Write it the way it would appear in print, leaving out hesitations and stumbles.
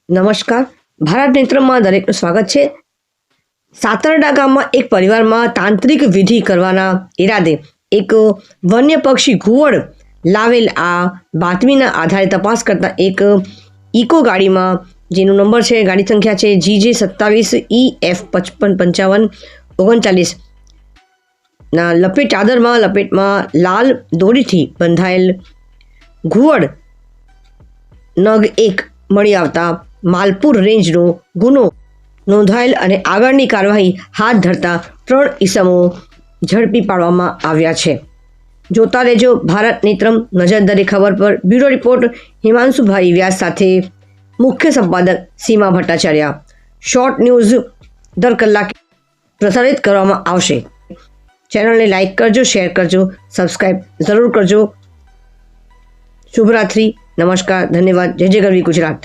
નમસ્કાર. ભારત નેત્રમાં દરેકનું સ્વાગત છે. સાતરડા ગામમાં એક પરિવારમાં તાંત્રિક વિધિ કરવાના ઈરાદે એક વન્ય પક્ષી ઘુવડ લાવેલ આ બાતમીના આધારે તપાસ કરતા એક ઇકો ગાડીમાં, જેનો નંબર છે, ગાડી સંખ્યા છે GJ27EF555539 ના લપેટમાં લાલ દોરીથી બંધાયેલ ઘુવડ નગ એક મળી આવતા માલપુર રેન્જનો ગુનો નોંધાયેલ અને આગળની કાર્યવાહી હાથ ધરતા 3 ઈસમો ઝડપી પાડવામાં આવ્યા છે. જોતા રહેજો ભારત નેત્રમ. નજર દરેક ખબર પર. બ્યુરો રિપોર્ટ હિમાંશુભાઈ વ્યાસ સાથે મુખ્ય સંપાદક સીમા ભટ્ટાચાર્ય. શોર્ટ ન્યૂઝ દર કલાકે પ્રસારિત કરવામાં આવશે. ચેનલને લાઇક કરજો, શેર કરજો, સબસ્ક્રાઈબ જરૂર કરજો. શુભરાત્રિ. નમસ્કાર. ધન્યવાદ. જય જય ગરવી ગુજરાત.